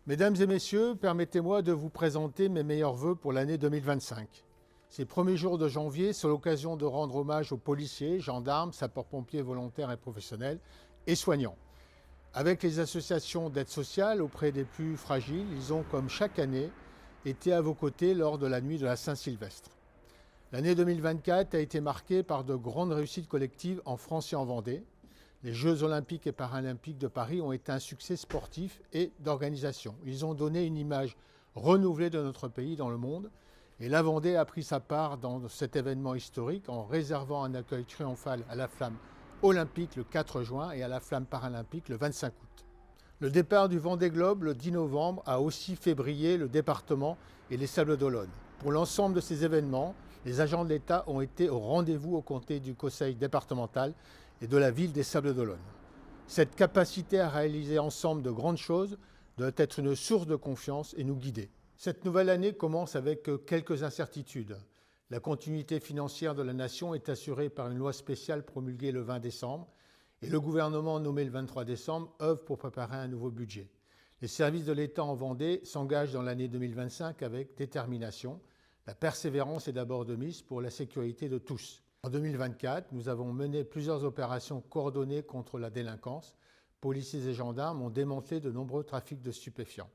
Mesdames et messieurs, permettez-moi de vous présenter mes meilleurs vœux pour l'année 2025. Ces premiers jours de janvier sont l'occasion de rendre hommage aux policiers, gendarmes, sapeurs-pompiers volontaires et professionnels et soignants. Avec les associations d'aide sociale auprès des plus fragiles, ils ont, comme chaque année, été à vos côtés lors de la nuit de la Saint-Sylvestre. L'année 2024 a été marquée par de grandes réussites collectives en France et en Vendée. Les Jeux olympiques et paralympiques de Paris ont été un succès sportif et d'organisation. Ils ont donné une image renouvelée de notre pays dans le monde et la Vendée a pris sa part dans cet événement historique en réservant un accueil triomphal à la flamme olympique le 4 juin et à la flamme paralympique le 25 août. Le départ du Vendée Globe le 10 novembre a aussi fait briller le département et les Sables-d'Olonne. Pour l'ensemble de ces événements, les agents de l'État ont été au rendez-vous aux côtés du conseil départemental et de la ville des Sables-d'Olonne. Cette capacité à réaliser ensemble de grandes choses doit être une source de confiance et nous guider. Cette nouvelle année commence avec quelques incertitudes. La continuité financière de la nation est assurée par une loi spéciale promulguée le 20 décembre et le gouvernement nommé le 23 décembre œuvre pour préparer un nouveau budget. Les services de l'État en Vendée s'engagent dans l'année 2025 avec détermination. La persévérance est d'abord de mise pour la sécurité de tous. En 2024, nous avons mené plusieurs opérations coordonnées contre la délinquance. Policiers et gendarmes ont démantelé de nombreux trafics de stupéfiants.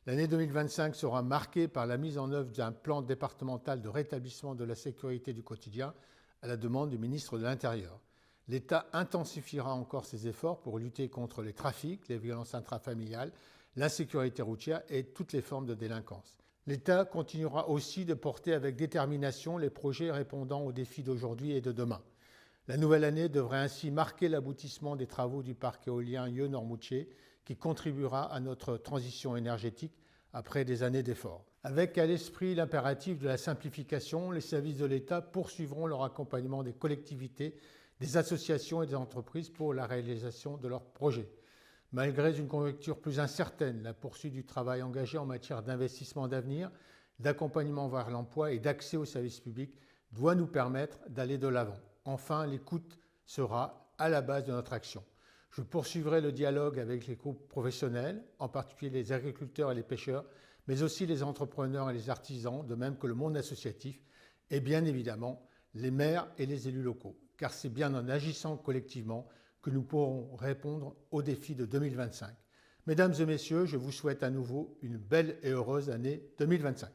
L'année 2025 sera marquée par la mise en œuvre d'un plan départemental de rétablissement de la sécurité du quotidien à la demande du ministre de l'Intérieur. L'État intensifiera encore ses efforts pour lutter contre les trafics, les violences intrafamiliales, l'insécurité routière et toutes les formes de délinquance. L'État continuera aussi de porter avec détermination les projets répondant aux défis d'aujourd'hui et de demain. La nouvelle année devrait ainsi marquer l'aboutissement des travaux du parc éolien Yeux-Noirmoutier qui contribuera à notre transition énergétique après des années d'efforts. Avec à l'esprit l'impératif de la simplification, les services de l'État poursuivront leur accompagnement des collectivités, des associations et des entreprises pour la réalisation de leurs projets. Malgré une conjoncture plus incertaine, la poursuite du travail engagé en matière d'investissement d'avenir, d'accompagnement vers l'emploi et d'accès aux services publics doit nous permettre d'aller de l'avant. Enfin, l'écoute sera à la base de notre action. Je poursuivrai le dialogue avec les groupes professionnels, en particulier les agriculteurs et les pêcheurs, mais aussi les entrepreneurs et les artisans, de même que le monde associatif, et bien évidemment les maires et les élus locaux. Car c'est bien en agissant collectivement que nous pourrons répondre aux défis de 2025. Mesdames et messieurs, je vous souhaite à nouveau une belle et heureuse année 2025.